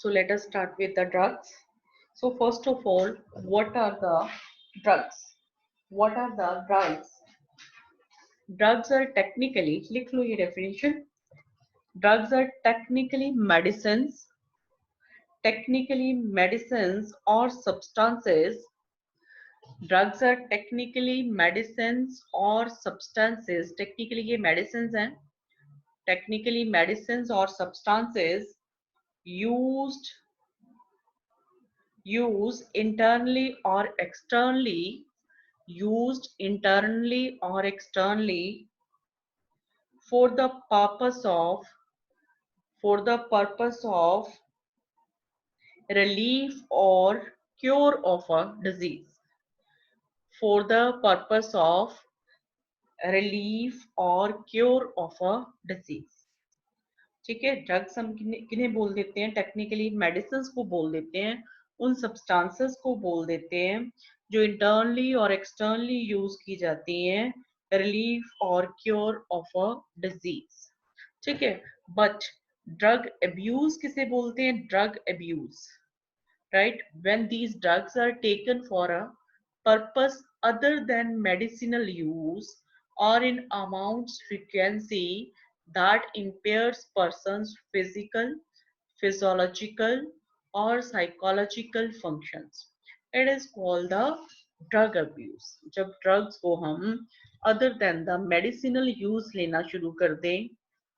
So let us start with the drugs. So first of all, what are the drugs? What are the drugs? Drugs are technically, लिख लो ये definition. Drugs are technically medicines or substances. Drugs are technically medicines or substances. Technically ये medicines हैं. Technically medicines or substances used used internally or externally used internally or externally for the purpose of for the purpose of relief or cure of a disease, for the purpose of relief or cure of a disease. ठीक है, drugs हम किन्हें बोल देते हैं? Technically medicine को बोल देते हैं, उन सब्सटेंसेस को बोल देते हैं जो इंटरनली और एक्सटर्नली यूज की जाती हैं रिलीफ और क्योर ऑफ अ डिजीज. ठीक है, बट ड्रग अब्यूज किसे बोलते हैं? Drug abuse, right, when these drugs are taken for a purpose other than medicinal use or in amounts frequency that impairs person's physical, physiological or psychological functions. It is called the drug abuse. जब drugs को हम other than the medicinal use लेना शुरू कर दें,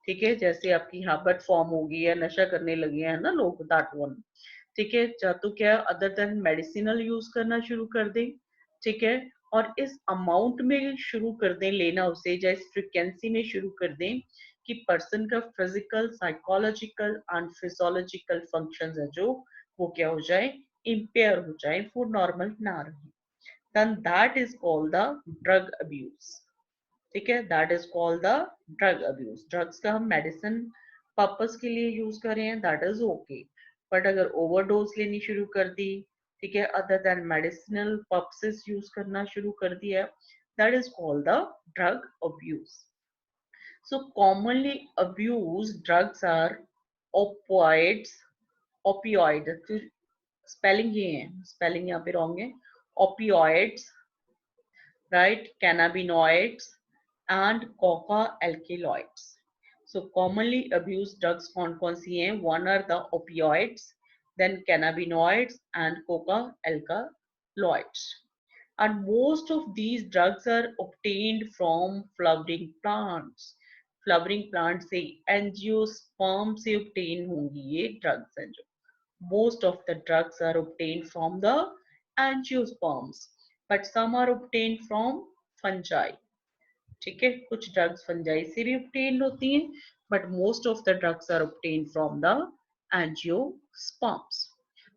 ठीक है, जैसे आपकी हैबिट फॉर्म होगी या नशा करने लगे हैं ना लोग, that one, ठीक है, या तो क्या अदर देन मेडिसिनल यूज करना शुरू कर दें, ठीक है, और इस अमाउंट में शुरू कर दें लेना उसे, या इस फ्रिक्वेंसी में शुरू कर दें कि पर्सन का physical, psychological and physiological functions है जो वो क्या हो जाए, इम्पेयर हो जाए, वो नॉर्मल ना रहे, then that is called the drug abuse. ठीक है, that is called the drug abuse. Drugs का हम मेडिसिन पर्पस के लिए यूज कर रहे हैं, दैट इज ओके, बट अगर ओवरडोज लेनी शुरू कर दी, ठीक है, other than medicinal purposes use करना शुरू कर दिया, that is called the drug abuse. So commonly abuse drugs are opioids. Opioid spelling ये है, स्पेलिंग यहाँ पे रॉन्ग है. Opioids, right, cannabinoids and coca alkaloids. So commonly abused drugs कौन सी हैं? One are the opioids, then cannabinoids and coca alkaloids. And most of these drugs are obtained from flowering plants. Flowering plants से angiosperm से obtain होंगी ये drugs हैं जो. Most of the drugs are obtained from the angiosperms, but some are obtained from fungi. ठीक है, कुछ drugs fungi से भी obtained होती हैं, but most of the drugs are obtained from the angiosperms.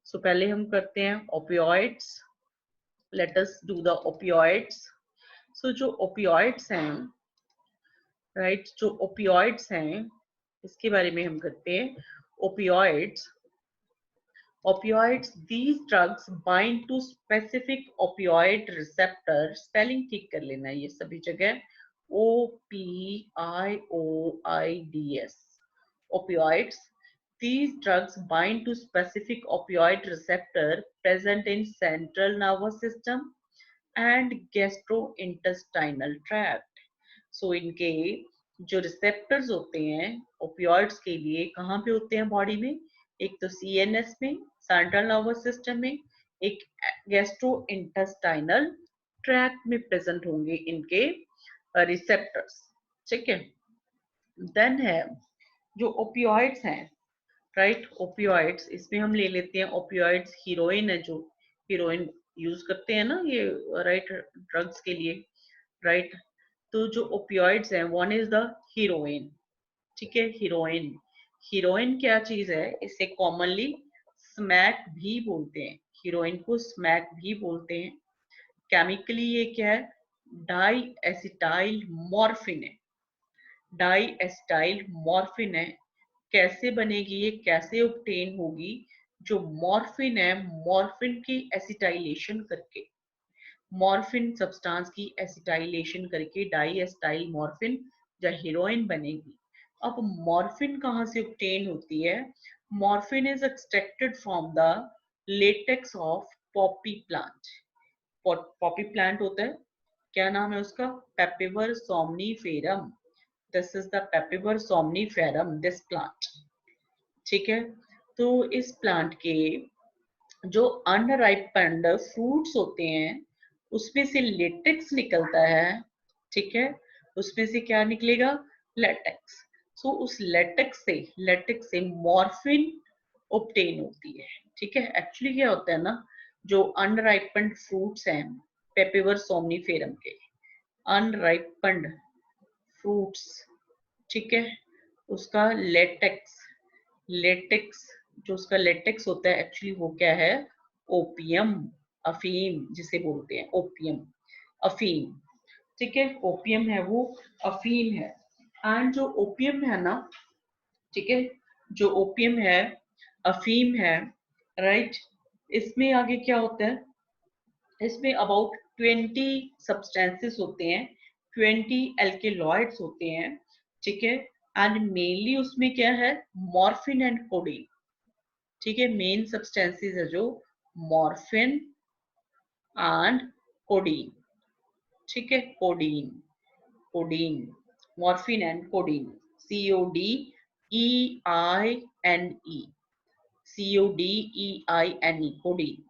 So पहले हम करते हैं opioids. Let us do the opioids. So जो opioids हैं, right, जो opioids हैं इसके बारे में हम करते हैं. Opioids, opioids, these drugs bind to specific opioid receptor. Spelling ठीक कर लेना ये सभी जगह, OPIOIDs. Opioids, these drugs bind to specific opioid receptor present in central nervous system and gastrointestinal tract. So इनके जो रिसेप्टर्स होते हैं ओपियोइड्स के लिए कहाँ पे होते हैं बॉडी में? एक तो CNS में, सेंट्रल नर्वस सिस्टम में, एक गैस्ट्रो इंटेस्टाइनल ट्रैक्ट में प्रेजेंट होंगे इनके रिसेप्टर्स. ठीक है, देन है जो ओपियोइड्स हैं, राइट, ओपियोइड्स इसमें हम ले लेते हैं ओपियोइड्स. हीरोइन है, जो हीरोइन यूज करते हैं ना ये, राइट, ड्रग्स के लिए, राइट. तो जो ओपियोइड्स हैं, वन इज द हीरोइन. ठीक है, हीरोइन, हीरोइन क्या चीज है? इसे कॉमनली स्मैक भी बोलते हैं, हीरोइन को स्मैक भी बोलते हैं. केमिकली ये क्या है? डाई एसिटाइल मॉर्फिन है, डाई एसिटाइल मॉर्फिन है. कैसे बनेगी ये, कैसे ऑब्टेन होगी? जो मॉर्फिन है, मॉर्फिन की एसिटाइलेशन करके, मॉर्फिन सब्सटेंस की एसिटाइलेशन करके डाई एसिटाइल मॉर्फिन या हीरोइन बनेगी. अब मॉर्फिन कहाँ से ऑब्टेन होती है? Morphine is extracted from the latex of poppy plant. Poppy plant होता है, क्या नाम है उसका? Papaver somniferum. This is the papaver somniferum, this plant. ठीक है, तो इस प्लांट के जो अनराइपेंड फ्रूट्स होते हैं उसमें से लेटेक्स निकलता है. ठीक है, उसमें से क्या निकलेगा? लेटेक्स. सो उस लेटेक्स से मॉर्फिन ऑब्टेन होती है. ठीक है, एक्चुअली क्या होता है ना, जो अनराइपेंड फ्रूट्स हैं पेपिवर सोमनीफेरम के, अनराइपेंड फ्रूट्स, ठीक है, उसका लेटेक्स जो उसका लेटेक्स होता है एक्चुअली वो क्या है? ओपियम, अफीम जिसे बोलते हैं, ओपियम, अफीम. ठीक है, ओपियम है वो, अफीम है. एंड जो ओपियम है ना, ठीक है, जो ओपियम है, अफीम है, राइट, इसमें आगे क्या होता है? इसमें अबाउट 20 सब्सटेंसेस होते हैं, 20 एल्केलॉइड्स होते हैं. ठीक है, एंड मेनली उसमें क्या है? Morphine and codeine. ठीक है, मेन सब्सटेंसेस है जो मॉर्फिन एंड कोडीन. ठीक है, codeine, morphine and codeine, CODEINE, CODEINE, codeine.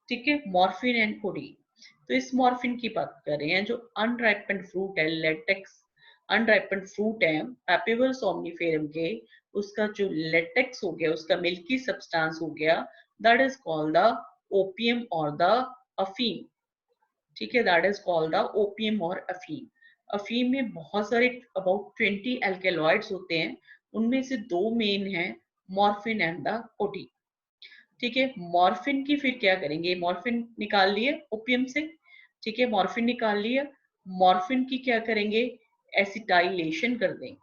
ठीक है, मॉर्फिन एंड कोडीन. तो इस मॉर्फिन की बात कर रहे हैं, जो अनराइपेंड फ्रूट है, लेटेक्स अनराइपेंड फ्रूट है पेपिवर सोमनीफेरम के, उसका जो लेटेक्स हो गया, उसका मिल्की सब्सटेंस हो गया, that is called the opium और द अफीम. ठीक है, that is called the opium और अफीम. अफीम में बहुत सारे अबाउट 20 एल्केलॉइड्स होते हैं, उनमें से दो मेन है, मॉर्फिन एंड द कोडीन. ठीक है, मॉर्फिन की फिर क्या करेंगे? मॉर्फिन निकाल लिए ओपियम से. ठीक है, मॉर्फिन निकाल लिया, मॉर्फिन की क्या करेंगे? एसिटाइलेशन कर देंगे.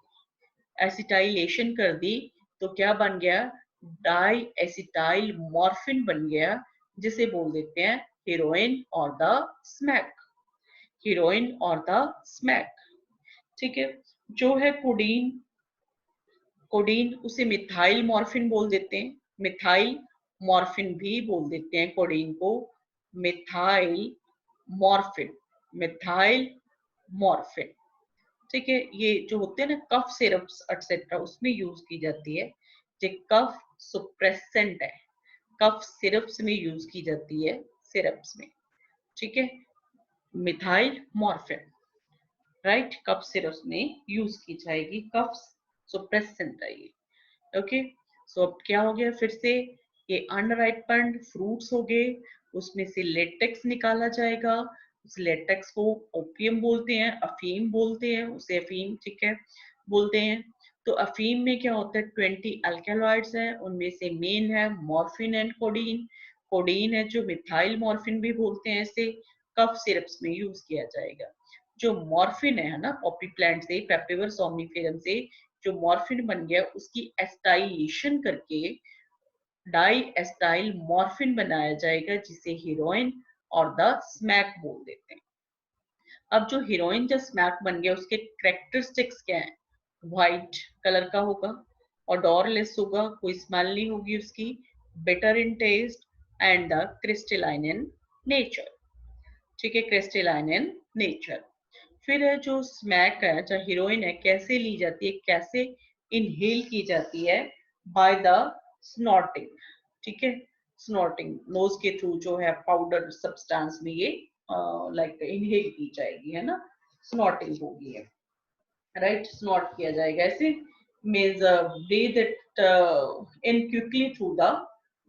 एसिटाइलेशन कर दी तो क्या बन गया? डाई एसिटाइल मॉर्फिन बन गया, जिसे बोल देते हैं हीरोइन और द स्मैक. हीरोइन और द स्मैक. ठीक है, जो है कोडीन, कोडीन उसे मिथाइल मॉर्फिन बोल देते हैं, मिथाइल मॉर्फिन भी बोल देते हैं कोडीन को, मिथाइल मॉर्फिन, मिथाइल मॉर्फिन. ठीक है, ये जो होते हैं ना कफ सिरप्स एटसेट्रा, उसमें यूज की जाती है. जो कफ सुप्रेसेंट है, कफ सिरप्स में यूज की जाती है, सिरप्स में. ठीक है, मिथाइल मॉर्फिन, राइट, कफ सिरप्स में यूज की जाएगी, कफ सुप्रेसेंट है ये. ओके, सो अब क्या हो गया? फिर से ये अनराइपेंड फ्रूट्स हो गए, उसमें से लेटेक्स निकाला जाएगा. उस लेटेक्स को ओपियम बोलते हैं, अफीम बोलते हैं उसे, अफीम, ठीक है, बोलते हैं. तो अफीम में क्या होता है? 20 अल्कलॉइड्स हैं, उनमें से मेन है मॉर्फिन एंड कोडीन. कोडीन है जो मिथाइल मॉर्फिन भी बोलते हैं, इसे कफ सिरप्स में यूज किया जाएगा. जो मॉर्फिन है ना, पॉपी प्लांट से, पेपिवर सोमनीफेरम से जो मॉर्फिन बन गया, उसकी एस्टाइलेशन करके डाई एस्टाइल मॉर्फिन बनाया जाएगा, जिसे हीरोइन और द स्मैक बोल देते हैं. अब जो हीरोइन जो स्मैक बन गया, उसके कैरेक्टरिस्टिक्स क्या हैं? व्हाइट कलर का होगा, ओडोरलेस होगा, कोई स्मेल नहीं होगी उसकी, bitter in taste, and the crystalline in nature. ठीक है, क्रिस्टलाइन इन नेचर. फिर है जो स्मैक है, जो हीरोइन है, कैसे ली जाती है, कैसे इनहेल की जाती है? By the snorting. ठीक है, स्नॉटिंग, नोज के थ्रू जो है पाउडर सब्सटेंस में ये लाइक इनहेल की जाएगी, है ना, स्नॉटिंग होगी है, राइट, स्नॉट किया जाएगा ऐसे, means breathe it in quickly through the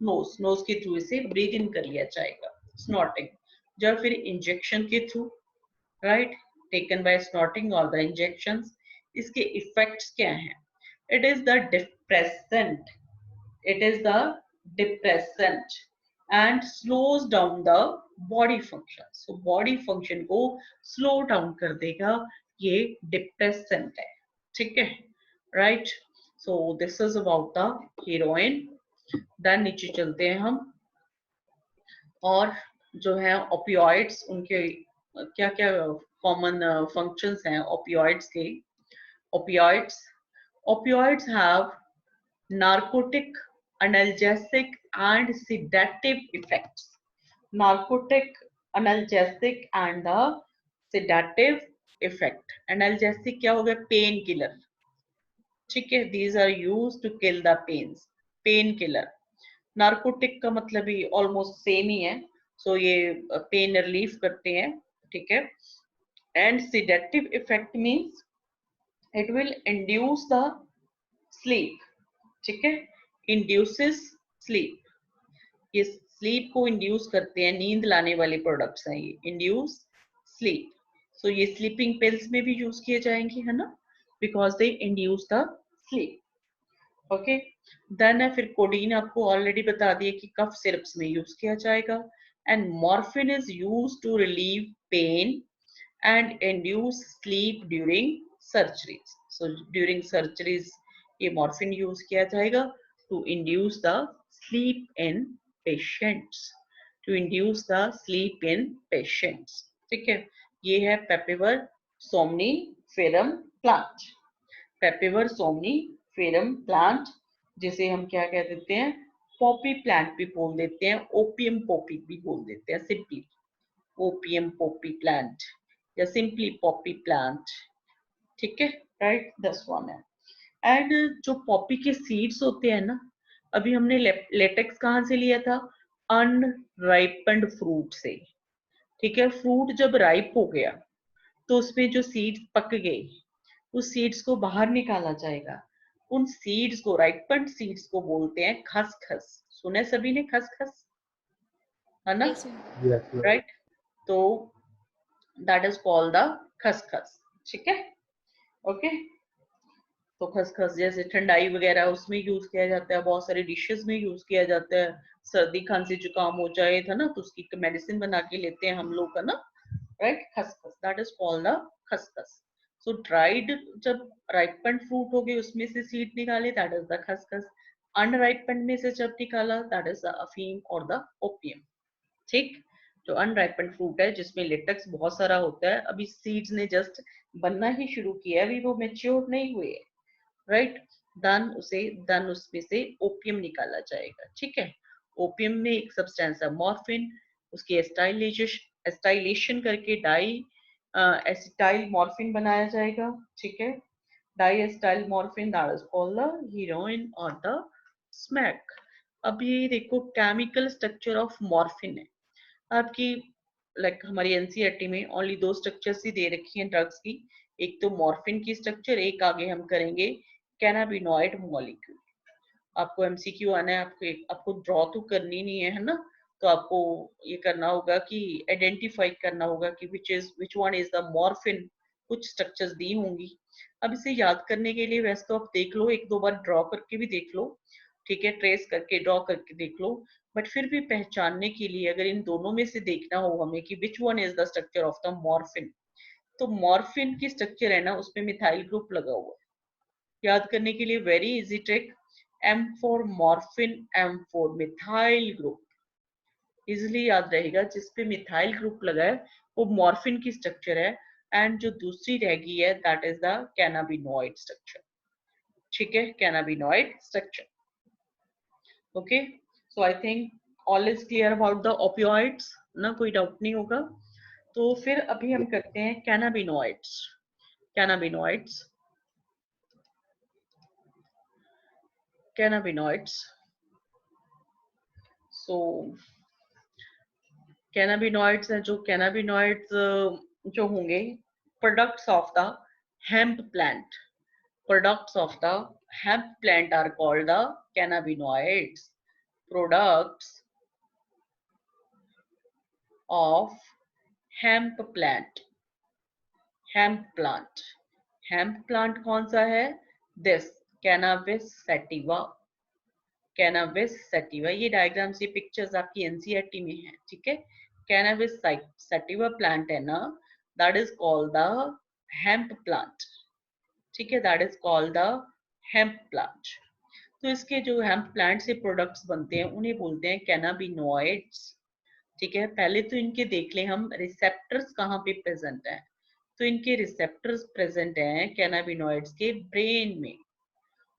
nose, nose के थ्रू इसे ब्रीथ इन कर लिया जाएगा, स्नॉटिंग. जब फिर इंजेक्शन के through, right, taken by snorting और द इंजेक्शंस. इसके इफेक्ट्स क्या हैं? It is the depressant, it is the depressant and slows down the body function. So body function को slow down कर देगा, ये depressant है. ठीक है, right, so this is about the heroin. then नीचे चलते हैं हम, और जो है opioids, उनके क्या क्या कॉमन फंक्शंस हैं opioids के. opioids opioids have narcotic, analgesic and sedative effects. Narcotic, analgesic and the sedative effect. Analgesic क्या हो गया? पेन किलर, ठीक है, these are used to kill the pains, pain killer. Narcotic का मतलब ही ऑलमोस्ट सेम ही है, सो ये पेन रिलीफ करते हैं, ठीक है. And sedative effect means it will induce the sleep, ठीक है, इंड्यूसेस स्लीप, ये स्लीप को इंड्यूस करते हैं, नींद लाने वाले प्रोडक्ट्स हैं ये, इंड्यूस स्लीप. सो ये स्लीपिंग पिल्स में भी यूज किए जाएंगे, है ना, because they induce the sleep. Okay, then है फिर कोडीन, आपको ऑलरेडी बता दिए कि कफ सिरप्स में यूज किया जाएगा. And morphine is use to relieve pain and induce sleep during surgeries. So during surgeries ये morphine use किया जाएगा to induce the sleep in patients, to induce the sleep in patients, ठीक है. ये है पेपिवर सोमनीफेरम प्लांट, पेपिवर सोमनीफेरम प्लांट, जिसे हम क्या कह देते हैं? पॉपी प्लांट भी बोल देते हैं, ओपियम पॉपी भी बोल देते हैं, सिंपली ओपियम पॉपी प्लांट या सिंपली पॉपी प्लांट, ठीक है, राइट, दिस वन है. एंड जो पॉपी के सीड्स होते हैं ना, अभी हमने लेटेक्स कहाँ से लिया था? अनराइपेंड फ्रूट से, ठीक है. फ्रूट जब राइप हो गया तो उसमें जो सीड्स पक गए, उस सीड्स को बाहर निकाला जाएगा. उन सीड्स को, राइपेंड सीड्स को बोलते हैं खसखस. सुने सभी ने खसखस, है ना, राइट. तो दैट इज कॉल्ड द खसखस, ठीक है. ओके, तो खसखस जैसे ठंडाई वगैरह उसमें यूज किया जाता है, बहुत सारे डिशेस में यूज किया जाता है. सर्दी खांसी जुकाम हो जाए था ना, तो उसकी मेडिसिन बना के लेते हैं हम लोग, है ना, राइट. खसखस, दैट इज कॉल्ड द खसखस. सो ड्राइड, जब राइपेंड फ्रूट हो गए उसमें से सीड निकाले, दैट इज द खसखस. अनराइपेंड में से जब निकाला, दैट इज द अफीम और द ओपियम, ठीक. जो अनराइपेंड फ्रूट है जिसमें लेटेक्स बहुत सारा होता है, अभी सीड्स ने जस्ट बनना ही शुरू किया है, अभी वो मैच्योर नहीं हुए, राइट. देन उसमें से ओपियम निकाला जाएगा, ठीक है. ओपियम में एक सब्सटेंस है मॉर्फिन, उसकी एस्टाइलेशन करके डाई एसिटाइल मॉर्फिन बनाया जाएगा, ठीक है. Diacetylmorphine, that is called the heroin और द स्मैक. अब ये देखो केमिकल स्ट्रक्चर ऑफ मॉर्फिन है आपकी, लाइक हमारी एनसीईआरटी में ओनली 2 स्ट्रक्चर्स ही दे रखी हैं ड्रग्स की. एक तो मॉर्फिन की स्ट्रक्चर, एक आगे हम करेंगे कैनाबिनॉइड मॉलिक्यूल. आपको एमसीक्यू आना है, आपको ड्रॉ तो करनी नहीं है ना, तो आपको ये करना होगा कि आइडेंटिफाई करना होगा कि which one is the morphine. कुछ स्ट्रक्चर्स दी होंगी. अब इसे याद करने के लिए वैसे तो आप देख लो, 1-2 बार ड्रॉ करके भी देख लो, ठीक है, ट्रेस करके ड्रॉ करके देख लो. बट फिर भी पहचानने के लिए अगर इन दोनों में से देखना हो हमें कि which one is the structure of the morphine, तो मॉर्फिन की स्ट्रक्चर है ना, उसमें मिथाइल ग्रुप लगा हुआ है. याद करने के लिए very easy trick, M for morphine, M for methyl group, easily याद रहेगा. जिसपे मिथाइल ग्रुप लगा है वो मॉर्फिन की स्ट्रक्चर है, एंड जो दूसरी रह गई है that is the cannabinoid structure, ठीक है, cannabinoid structure. Okay, so I think all is clear about the opioids ना, कोई डाउट नहीं होगा. तो फिर अभी हम करते हैं cannabinoids. Cannabinoids, cannabinoids. So cannabinoids हैं, जो कैनाबिनॉइड्स जो होंगे products of the hemp plant, products of the hemp plant are called the cannabinoids. Products of hemp plant, hemp plant. Hemp plant कौन सा है? This cannabis sativa, cannabis sativa. ये diagrams, ये pictures आपकी एनसीईआरटी में है, ठीक है. कैनाबिस सैटिवा प्लांट है ना, that is called the hemp plant, ठीक है, that is called the hemp plant. तो इसके जो हेम्प प्लांट से प्रोडक्ट्स बनते हैं उन्हें बोलते हैं कैनाबिनॉइड्स, ठीक है. पहले तो इनके देख लें हम रिसेप्टर्स कहाँ पे प्रेजेंट हैं. तो इनके रिसेप्टर्स प्रेजेंट हैं कैनाबिनॉइड्स के ब्रेन में,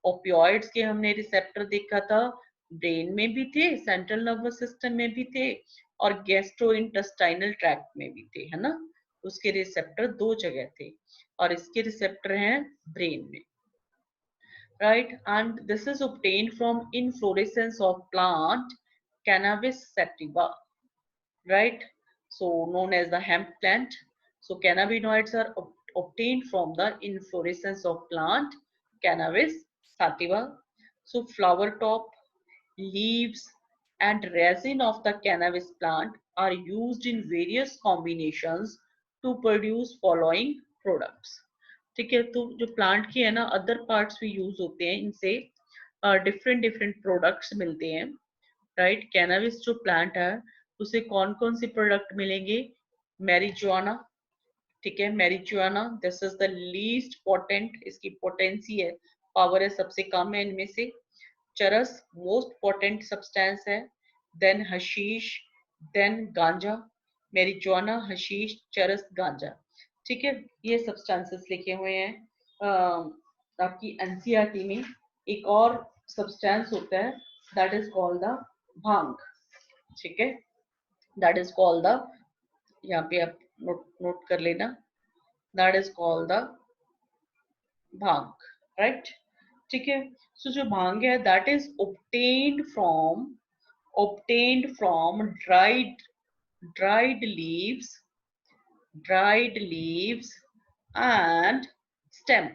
ओपियोइड्स के हमने रिसेप्टर देखा था, ब्रेन में भी थे, सेंट्रल नर्वस सिस्टम में भी थे और गैस्ट्रो इंटेस्टाइनल ट्रैक्ट में भी थे, है ना। उसके रिसेप्टर दो जगह थे और इसके रिसेप्टर हैं ब्रेन में, right? And this is obtained from inflorescence of plant Cannabis sativa, right? So known as the hemp plant. So cannabinoids are obtained from the inflorescence of plant Cannabis sativa. So flower top, leaves and resin of the cannabis plant are used in various combinations to produce following products. ठीक है, तो जो plant की है ना other parts भी use होते हैं, इनसे डिफरेंट डिफरेंट प्रोडक्ट्स मिलते हैं, राइट। कैनाबिस जो प्लांट है उसे कौन कौन सी प्रोडक्ट मिलेंगे, मैरिजुआना, ठीक है, marijuana this is the least potent, इसकी पोटेंसी है, पावर है सबसे कम है इनमें से। चरस मोस्ट पोटेंट सब्सटेंस है, देन हशीश, देन गांजा, मैरिजुआना, हशीश, चरस, गांजा, ठीक है। ये सब्सटेंसेस लिखे हुए हैं। आपकी एनसीईआरटी में एक और सब्सटेंस होता है दैट इज कॉल्ड द भांग, ठीक है, दैट इज कॉल्ड द, यहाँ पे आप नोट कर लेना, that is called the bhang, right, ठीक है। सो जो भांग है that is obtained from dried leaves, and stem,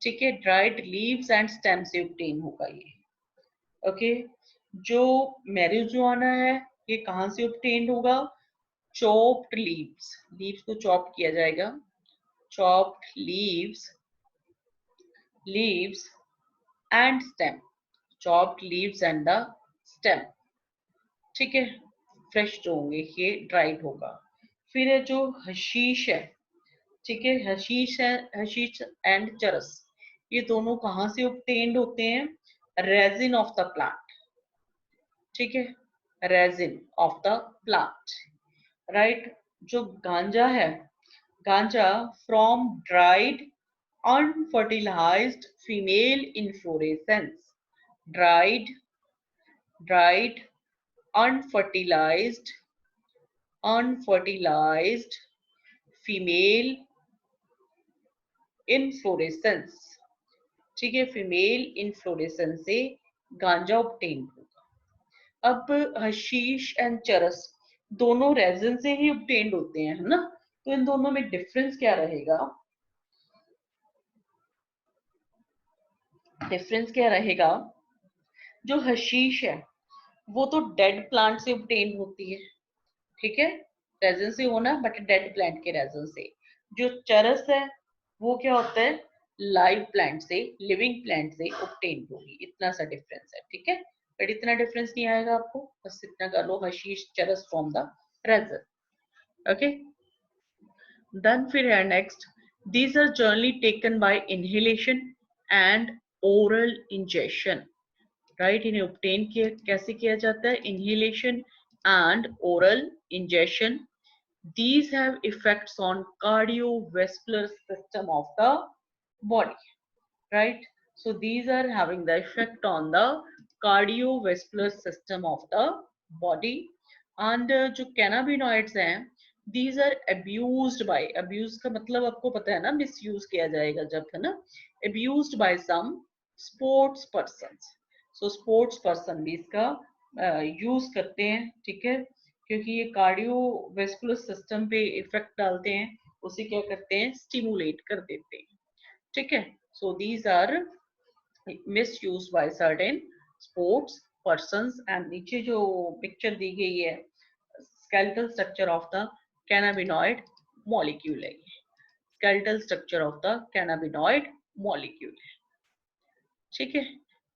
ठीक है, ड्राइड लीव्स एंड स्टेम से obtain होगा ये, ओके। जो मैरिजुआना है ये कहाँ से obtained होगा, चॉप्ड लीव्स, लीव्स को चॉप किया जाएगा, chopped leaves and stem, chopped leaves and the stem, ठीक है, फ्रेश जो होंगे ये ड्राइड होगा। फिर है जो हशीश है, ठीक है, हशीश है, हशीश एंड चरस, ये दोनों कहाँ से obtained होते हैं, रेजिन ऑफ द प्लांट, ठीक है, resin of the plant, right. जो गांजा है, गांजा from dried unfertilised female inflorescence, dried unfertilized female inflorescence, ठीक है, फीमेल इनफ्लोरेसेंस से गांजा ऑब्टेन होगा। अब हशीश एंड चरस दोनों रेजिन से ही ऑब्टेन्ड होते हैं, है ना, तो इन दोनों में डिफरेंस क्या रहेगा, जो हशीश है वो तो डेड प्लांट से ऑब्टेन होती है, ठीक है, रेजिन से होना बट डेड प्लांट के रेजिन से। जो चरस है वो क्या होता है, लाइव प्लांट से, लिविंग प्लांट से ऑब्टेन होगी, इतना सा डिफरेंस है, ठीक है, बट इतना डिफरेंस नहीं आएगा आपको, बस इतना कर लो, hashish charas from the resin, okay. Then फिर है next, these are generally taken by inhalation and oral ingestion, right, इन्हें ऑब्टेन किया कैसे किया जाता है, inhalation and oral injection. These have effects on cardiovascular system of the body, right? So these are having the effect on the cardiovascular system of the body. And जो cannabinoids हैं, these are abused by, abuse का मतलब आपको पता है ना, misuse किया जाएगा जब, है ना, abused by some sports persons. So sports person भी इसका यूज करते हैं, ठीक है, क्योंकि ये कार्डियोवेस्कुलर सिस्टम पे इफेक्ट डालते हैं, उसे क्या करते हैं, स्टिमुलेट कर देते हैं, ठीक है। So these are misused by certain sports persons. And नीचे जो पिक्चर दी गई है, skeletal structure of the cannabinoid molecule है, skeletal structure of the cannabinoid molecule है, ठीक है।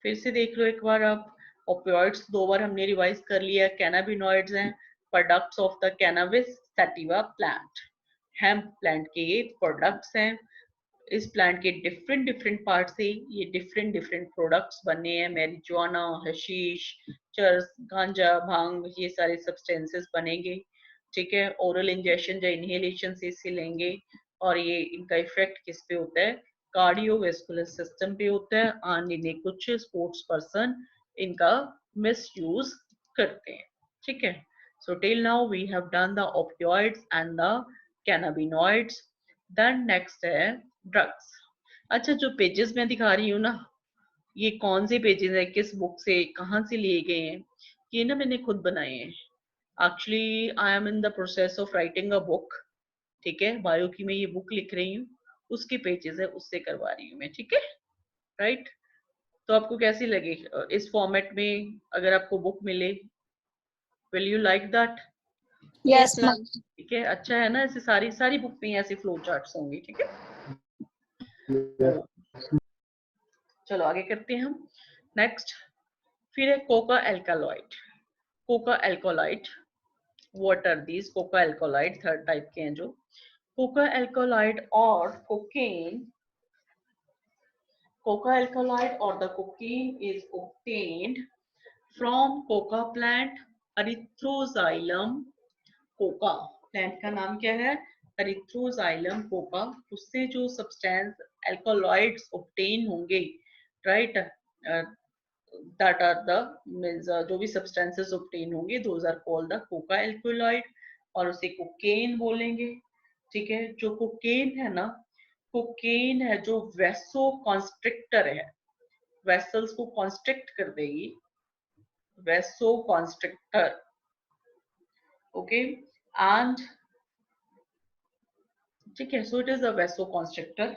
फिर से देख लो एक बार आप, ओपियोइड्स दो बार हमने रिवाइज कर लिया, कैनाबिनॉइड्स हैं products of the cannabis sativa plant, hemp plant के ये प्रोडक्ट्स हैं, इस प्लांट के डिफरेंट डिफरेंट पार्ट से ये डिफरेंट डिफरेंट प्रोडक्ट्स बने हैं, मैरिजुआना, हशीश, चरस, गांजा, भांग, ये सारे सब्सटेंसेस बनेंगे, ठीक है। ओरल इंजेक्शन या इनहेलेशन से इसे लेंगे और ये इनका इफेक्ट किस पे होता है, कार्डियोवेस्कुलर सिस्टम पे होता है और इन्हें कुछ स्पोर्ट्स पर्सन इनका मिसयूज करते हैं, ठीक है। So till now we have done the opioids and the cannabinoids. Then next है ड्रग्स। अच्छा, जो पेजेस मैं दिखा रही हूँ ना, ये कौन से पेजेस है, किस बुक से, कहाँ से लिए गए हैं, ये ना मैंने खुद बनाए हैं। Actually I am in the process of writing a book, ठीक है। बायो की मैं ये बुक लिख रही हूँ, उसके पेजेस है, उससे करवा रही हूँ मैं, ठीक है, राइट। तो आपको कैसी लगे इस फॉर्मेट में, अगर आपको बुक मिले, will you like that? Yes ma'am. ठीक है, अच्छा है ना, ऐसे सारी सारी बुक में ऐसे फ्लो चार्ट्स होंगे, ठीक है। तो चलो आगे करते हैं हम। नेक्स्ट फिर है coca alkaloid. Coca alkaloid, what are these? Coca alkaloid third type के हैं जो। कोका एल्कोलाइड और cocaine, coca alkaloid or the cocaine is obtained from coca plant erythroxylum coca। Plant का नाम क्या है? erythroxylum coca। उससे जो सब्सटेंस alkaloids obtain होंगे, right, that are the means जो भी substances obtain होंगे those are called the coca alkaloid और उसे cocaine बोलेंगे, ठीक है। जो cocaine है ना, कोकेन है जो वेसो कॉन्स्ट्रिक्टर है, वेसल्स को कॉन्स्ट्रिक्ट कर देगी, वेसो कॉन्स्ट्रिक्टर, ओके। एंड ठीक है, so it is a वेसो constrictor.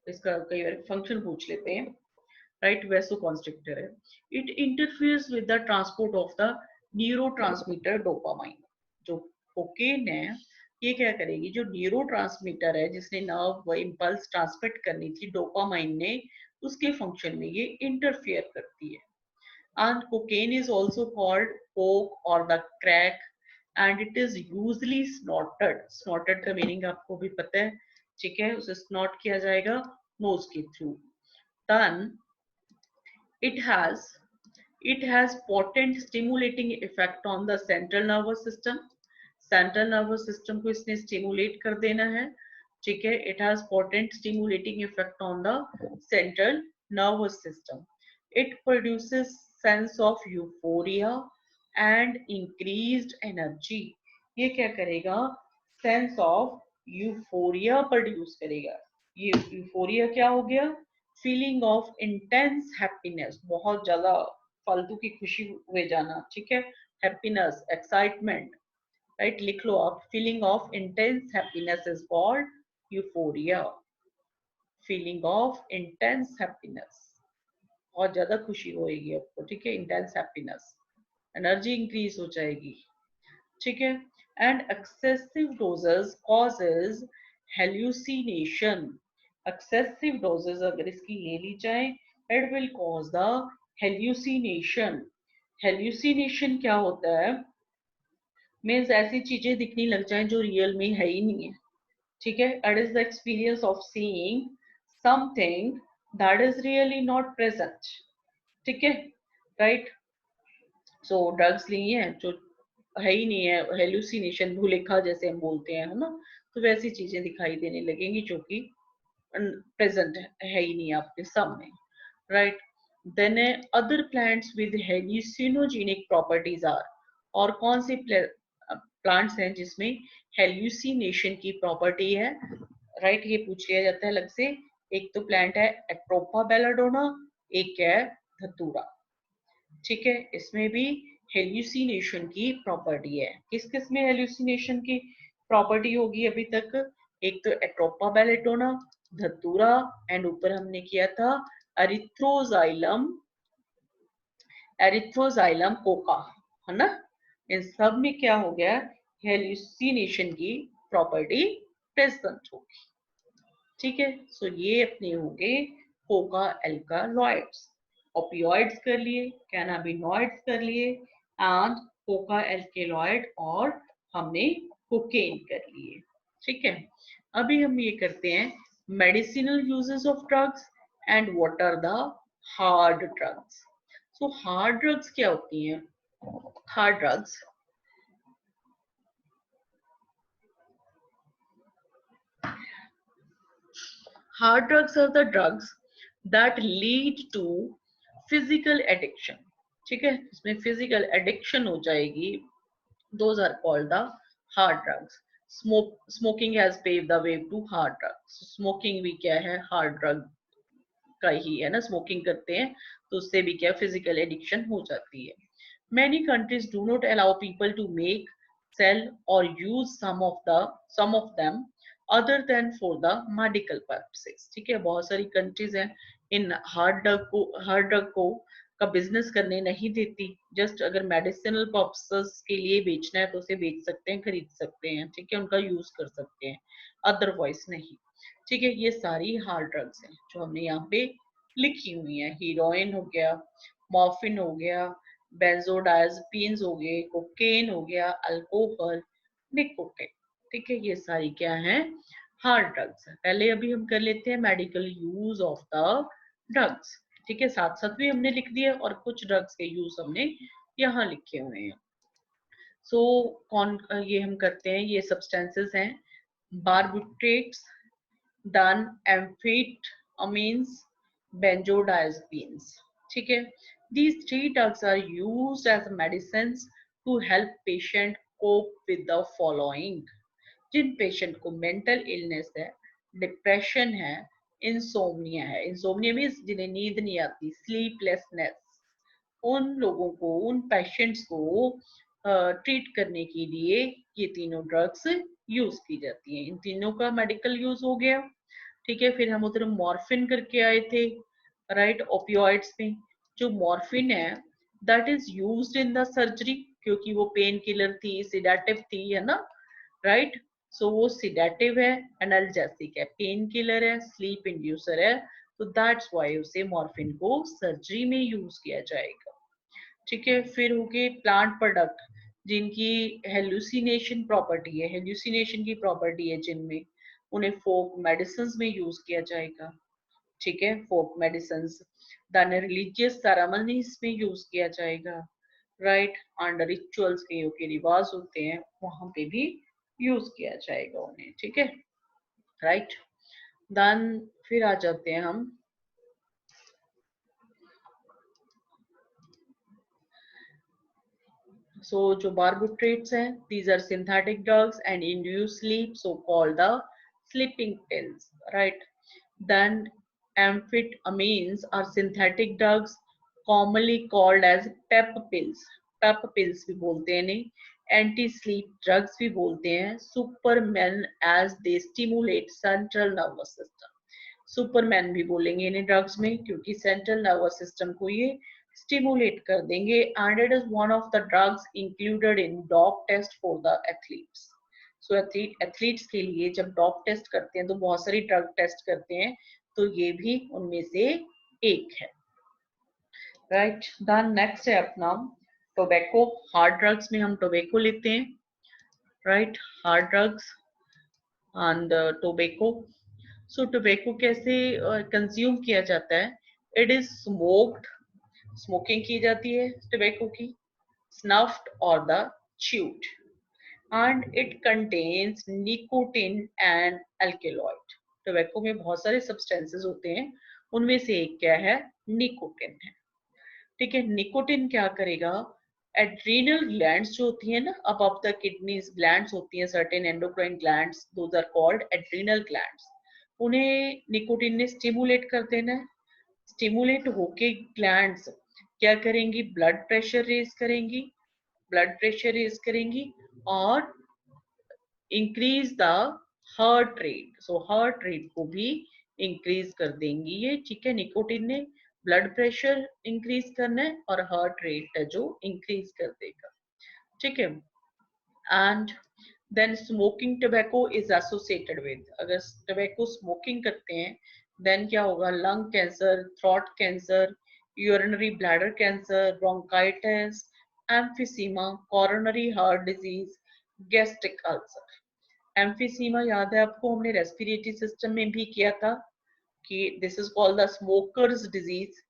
इसका कई बार फंक्शन पूछ लेते हैं, राइट। वेसो कॉन्स्ट्रिक्टर है। It interferes with the transport of the neurotransmitter dopamine. जो कोकेन है, ये क्या करेगी, जो न्यूरोट्रांसमीटर है जिसने नर्व इंपल्स ट्रांसमिट करनी थी डोपामाइन ने, उसके फंक्शन में ये इंटरफियर करती है। And cocaine is also called coke or the crack and it is usually snorted। snorted का मीनिंग आपको भी पता है, ठीक है, उसे snort किया जाएगा नोज के through. then it has potent stimulating effect on the central nervous system। central nervous system को इसने stimulate कर देना है, ठीक है। it has potent stimulating effect on the central nervous system। it produces sense of euphoria and increased energy। ये क्या करेगा? sense of euphoria produce करेगा। ये euphoria क्या हो गया? फीलिंग ऑफ इंटेंस हैप्पीनेस, बहुत ज्यादा फालतू की खुशी हुए जाना, ठीक है। हैप्पीनेस, एक्साइटमेंट, राइट, लिख लो आप। Feeling of intense happiness is called euphoria. Feeling of intense happiness, बहुत ज्यादा खुशी होएगी आपको, ठीक है। इंटेंस हैप्पीनेस, एनर्जी इंक्रीज हो जाएगी, ठीक है। And excessive doses causes hallucination. Excessive doses अगर इसकी ले ली जाए, it will cause the hallucination. Hallucination क्या होता है? मीन्स ऐसी चीजें दिखने लग जाएं जो रियल में है ही नहीं है, ठीक है। It is the experience of seeing something that is really not present, ठीक है, राइट। सो ड्रग्स ली हैं जो है ही नहीं है, हेलुसिनेशन, भूलेखा जैसे हम बोलते हैं, है ना, तो वैसी चीजें दिखाई देने लगेंगी जो कि प्रेजेंट है ही नहीं आपके सामने, right. Then other plants with hallucinogenic properties are. और कौन से प्लांट्स हैं जिसमें हेल्यूसिनेशन की प्रॉपर्टी है, राइट, ये पूछ लिया जाता है अलग से। एक तो प्लांट है एट्रोपा बेलाडोना, एक है धतूरा, ठीक है। इसमें भी हेल्यूसिनेशन की प्रॉपर्टी है। किस किस में हेल्यूसिनेशन की प्रॉपर्टी होगी अभी तक? एक तो एट्रोपा बेलेटोना, धतूरा, एंड ऊपर हमने किया था एरिथ्रोजाइलम, एरिथ्रोजाइलम कोका, है ना। इन सब में क्या हो गया? हेल्यूसिनेशन की प्रॉपर्टी प्रेजेंट होगी, ठीक है। सो ये अपने हो गए कोका एल्कालॉइड्स। ओपियोइड्स कर लिए, कैनाबिनॉइड्स कर लिए, एंड कोका एल्केलॉइड, और हमने कोकेन कर लिए, ठीक है। अभी हम ये करते हैं medicinal uses of drugs and what are the hard drugs. So hard drugs क्या होती हैं? Hard drugs Hard drugs are the drugs that lead to physical addiction. ठीक है, इसमें physical addiction हो जाएगी. Those are called the hard drugs. Smoking has paved the way to hard drugs. Smoking भी क्या है, hard drug का ही है ना. स्मोकिंग करते हैं तो उससे भी क्या फिजिकल एडिक्शन हो जाती है. Many countries do not allow people to make, sell or use some of them other than for the medical purposes. ठीक है, बहुत सारी कंट्रीज हैं इन हार्ड ड्रग को का बिजनेस करने नहीं देती. जस्ट अगर मेडिसिनल पर्पसेस के लिए बेचना है तो उसे बेच सकते हैं, खरीद सकते हैं. ठीक है, उनका यूज कर सकते हैं, अदरवाइज नहीं. ठीक है, ये सारी हार्ड ड्रग्स हैं जो हमने यहाँ पे लिखी हुई है. हीरोइन हो गया, मॉर्फिन हो गया, बेंजोडायजेपिन्स हो गए, कोकेन हो गया, अल्कोहल, निकोटिन. ठीक है, ये सारी क्या है, हार्ड ड्रग्स है. पहले अभी हम कर लेते हैं medical use of the drugs. ठीक है, साथ साथ भी हमने लिख दिया और कुछ ड्रग्स के यूज हमने यहाँ लिखे हुए हैं. सो कौन ये हम करते हैं, ये सब्सटेंसेस हैं बारबिट्रेट्स, then amphetamines, benzodiazepines. ठीक है, these three drugs are used as medicines to help patient cope with the following. जिन पेशेंट को मेंटल इलनेस है, डिप्रेशन है, इंसोम्निया है, इंसोम्निया मीन्स जिन्हें नींद नहीं आती, स्लीपलेसनेस, उन लोगों को, उन पेशेंट्स को ट्रीट करने के लिए ये तीनों ड्रग्स यूज की जाती हैं. इन तीनों का मेडिकल यूज हो गया. ठीक है, फिर हम उधर मॉर्फिन करके आए थे, राइट, ओपियोइड्स में. जो मॉर्फिन है that is used in the surgery, क्योंकि वो पेन किलर थी, सिडेटिव थी, है ना, राइट. सो वो सिडेटिव है, एनाल्जेसिक है, पेन किलर है, स्लीप इंड्यूसर है, तो दैट्स व्हाई उसे मॉर्फिन को सर्जरी में यूज किया जाएगा. ठीक है, फिर हो गए प्लांट प्रोडक्ट जिनकी हेलुसिनेशन प्रॉपर्टी है, हेलुसिनेशन की प्रॉपर्टी है जिनमें, उन्हें फोक मेडिसिन में यूज किया जाएगा. ठीक है, फोक मेडिसिन देन रिलीजियस सेरेमनीज में यूज किया जाएगा, राइट. एंड रिचुअल्स के जो के रिवाज होते हैं वहां पे भी यूज किया जाएगा उन्हें. ठीक है, राइट. देन फिर आ जाते हैं हम So जो barbiturates हैं, these are synthetic drugs and induce sleep, so called the sleeping pills, right. Then amphetamines are synthetic drugs commonly called as pep pills. Pep pills भी बोलते हैं इन्हें, anti sleep drugs भी बोलते हैं, supermen as they stimulate central nervous system. Superman भी बोलेंगे इन्हें ड्रग्स में, क्योंकि सेंट्रल नर्वस सिस्टम को ये स्टिमुलेट कर देंगे. And it is one of the drugs included in dope test for the athletes. So athletes के लिए जब डॉप टेस्ट करते हैं तो बहुत सारी ड्रग टेस्ट करते हैं, तो ये भी उनमें से एक है, राइट. देन नेक्स्ट है अपना टोबैको. हार्ड ड्रग्स में हम टोबैको लेते हैं, right, hard drugs and tobacco. So tobacco कैसे कंज्यूम किया जाता है, इट इज स्मोक्ड, स्मोकिंग की जाती है टोबैको की, स्नफ्ड और the chewed, and it contains nicotine and alkaloid. Tobacco में बहुत सारे सब्सटेंसेस होते हैं, उनमें से एक क्या है, निकोटिन है. ठीक है, निकोटिन क्या करेगा, एड्रीनल ग्लैंड्स जो होती है ना, अबव द किडनीज ग्लैंड्स होती हैं, certain endocrine glands, those are called adrenal glands, उन्हें निकोटिन ने स्टिमुलेट कर देना है. स्टिमुलेट होके ग्लैंड्स क्या करेंगी, ब्लड प्रेशर रेज करेंगी, ब्लड प्रेशर रेज करेंगी और increase the heart rate. So heart rate को भी इंक्रीज कर देंगी ये. ठीक है, निकोटिन ने ब्लड प्रेशर इंक्रीज करना है और हार्ट रेट जो इंक्रीज कर देगा. ठीक है, and then smoking tobacco is associated with, अगर टोबैको स्मोकिंग करते हैं देन क्या होगा, lung cancer, throat cancer, urinary bladder cancer, bronchitis, emphysema, coronary heart disease, gastric ulcer. Emphysema याद है आपको, हमने रेस्पिरेटरी सिस्टम में भी किया था कि this is called the smokers disease.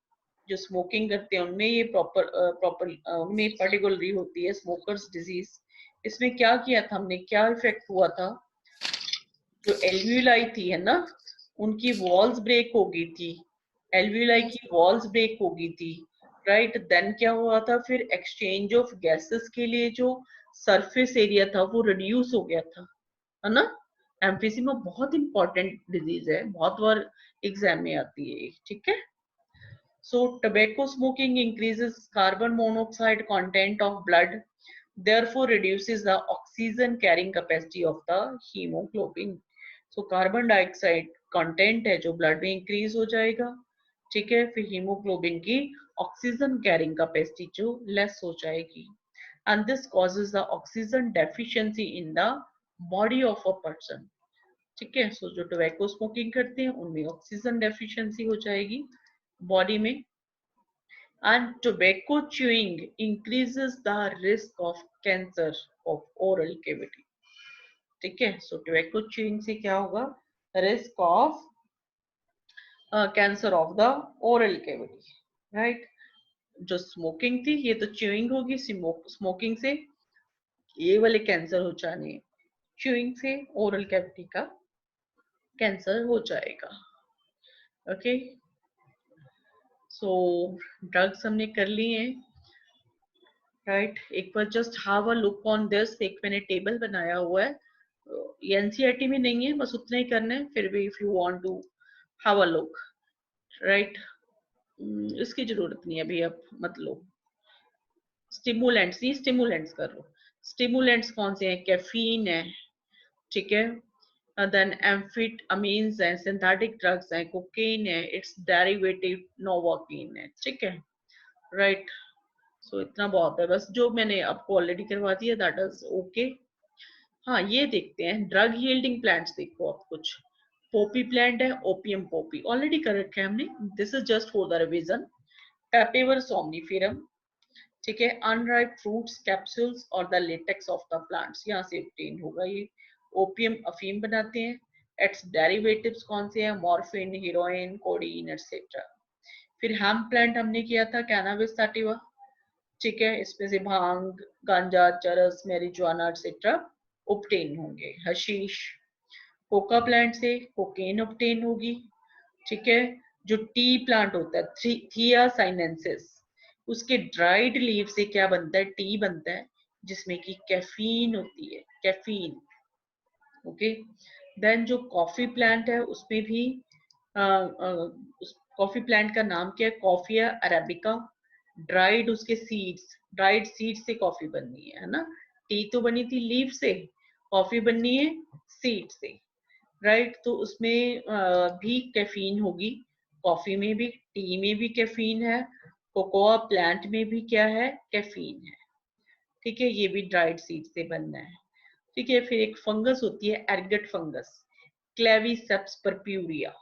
जो स्मोकिंग करते हैं उनमें ये प्रॉपर उनमें पर्टिकुलरली होती है स्मोकर्स डिजीज. इसमें क्या किया था हमने, क्या इफेक्ट हुआ था, जो एल्वियोलाई थी है ना, उनकी वॉल्स ब्रेक हो गई थी, एल्वियोलाई Yes. की वॉल्स ब्रेक हो गई थी, राइट। देन क्या हुआ था, फिर एक्सचेंज ऑफ गैसेस के लिए जो सरफेस एरिया था वो रिड्यूस हो गया था, है ना। एम्फीसीमा बहुत इंपॉर्टेंट डिजीज है, बहुत बार एग्जाम में आती है, ठीक है। So tobacco smoking increases carbon monoxide content of blood, therefore reduces the oxygen carrying capacity of the hemoglobin. So carbon dioxide content है जो blood में increase हो जाएगा, ठीक है। फिर hemoglobin की oxygen carrying capacity जो less हो जाएगी, and this causes the oxygen deficiency in the body of a person, ठीक है। सो जो टोबैको स्मोकिंग करते हैं उनमें ऑक्सीजन डेफिशिएंसी हो जाएगी बॉडी में। And tobacco chewing increases the risk of cancer of oral cavity, ठीक है। सो tobacco chewing से क्या होगा, risk of cancer of the oral cavity, right. जो स्मोकिंग थी ये तो च्यूइंग होगी, स्मोकिंग से ये वाले कैंसर हो जाने, च्यूइंग से ओरल कैविटी का कैंसर हो जाएगा, ओके। सो ड्रग्स हमने कर लिए हैं, राइट। एक बार just have a look on this, एक मैंने टेबल बनाया हुआ है, ये एनसीईआरटी में नहीं है, बस उतना ही करना है, फिर भी if you want to have a look, right. इसकी जरूरत नहीं है अभी, अब मत लो। स्टिमुलेंट्स, ये स्टिमुलेंट्स कर लो। स्टिमुलेंट्स कौन से हैं, कैफीन है, ठीक है। देन एम्फिटामिन्स हैं, सिंथेटिक ड्रग्स हैं, कोकेन है, इट्स डेरिवेटिव नोवाकीन है, ठीक है, राइट। सो इतना बहुत है, बस जो मैंने आपको ऑलरेडी करवा दिया दैट इज ओके। हाँ, ये देखते हैं ड्रग यील्डिंग प्लांट्स, देखो आप कुछ पोपी प्लांट है, ओपियम पोपी ऑलरेडी कर रखा है हमने, this is just for the revision. Papaver somniferum, ठीक है। अनराइप फ्रूट्स, कैप्सूल्स और the latex of the plants यहाँ से ऑब्टेन होगा ये। ओपियम अफीम बनाते हैं, इट्स डेरिवेटिव्स कौन से हैं, मॉर्फिन, हीरोइन, कोडीन एटसेट्रा। फिर हेम्प प्लांट हमने किया था, कैनाबिस सैटिवा, ठीक है। इसमें से भांग, गांजा, चरस, मैरिजुआना एटसेट्रा ऑब्टेन होंगे। हशीश, कोका प्लांट से कोकेन ऑब्टेन होगी, ठीक है। जो टी प्लांट होता है, थिया साइनेंसिस, उसके ड्राइड लीव से क्या बनता है, टी बनता है, जिसमें कि कैफीन होती है, कैफीन, ओके। देन जो कॉफी प्लांट है उसमें भी कॉफी प्लांट का नाम क्या है, कॉफिया अरेबिका। ड्राइड उसके सीड्स, ड्राइड सीड से कॉफी बननी है ना। टी तो बनी थी लीव से, कॉफी बननी है सीड से, राइट। तो उसमें भी कैफीन होगी, कॉफी में भी, टी में भी कैफीन है, कोकोआ प्लांट में भी क्या है, कैफीन है, ठीक है। ये भी ड्राइड सीड से बनना है, ठीक है। फिर एक फंगस होती है, एर्गट फंगस, क्लेविसेप्स परप्यूरिया।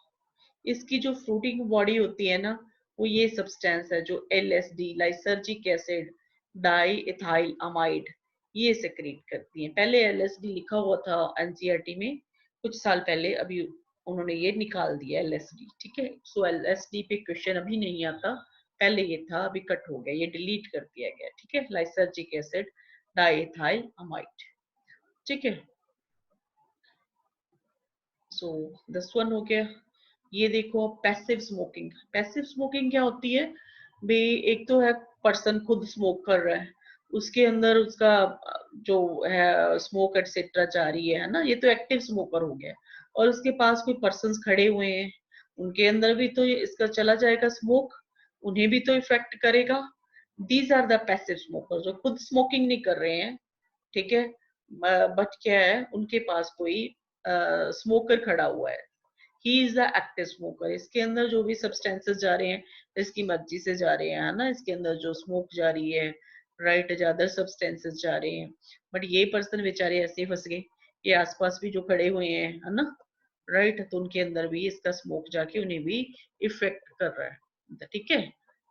इसकी जो फ्रूटिंग बॉडी होती है ना, वो ये सब्सटेंस है जो LSD, lysergic acid, di ethyl amide, ये सेक्रेट करती है। पहले एलएसडी लिखा हुआ था एनसीईआरटी में कुछ साल पहले, अभी उन्होंने ये निकाल दिया एलएसडी, ठीक है। सो एलएसडी पे क्वेश्चन अभी नहीं आता, पहले ये था, अभी कट हो गया, ये डिलीट कर दिया गया, ठीक है। Lysergic acid, di ethyl amide, ठीक है। सो दिस वन हो गया। ये देखो पैसिव स्मोकिंग, पैसिव स्मोकिंग क्या होती है भाई, एक तो है पर्सन खुद स्मोक कर रहा है, उसके अंदर उसका जो है स्मोक एटसेट्रा जारी है ना, ये तो एक्टिव स्मोकर हो गया। और उसके पास कोई पर्सन खड़े हुए हैं, उनके अंदर भी तो इसका चला जाएगा स्मोक, उन्हें भी तो इफेक्ट करेगा। These are the passive smoker, जो खुद स्मोकिंग नहीं कर रहे हैं, ठीक है, बट क्या है उनके पास कोई स्मोकर खड़ा हुआ है, he is the active smoker. इसके अंदर जो भी सब्सटेंसेस जा रहे हैं, इसकी मर्जी से जा रहे हैं, है ना, इसके अंदर जो स्मोक जा रही है, राइट, ज्यादा सब्सटेंसेस जा रहे हैं, बट ये पर्सन बेचारे ऐसे फंस गए, ये आसपास भी जो खड़े हुए हैं, है ना, राइट, तो उनके अंदर भी इसका स्मोक जाके उन्हें भी इफेक्ट कर रहा है, ठीक है,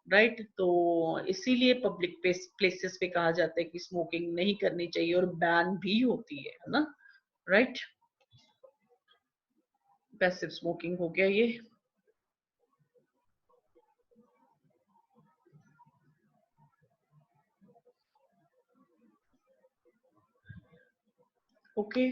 राइट। तो इसीलिए पब्लिक प्लेसेस पे कहा जाता है कि स्मोकिंग नहीं करनी चाहिए, और बैन भी होती है ना, राइट। पैसिव स्मोकिंग हो गया ये, ओके।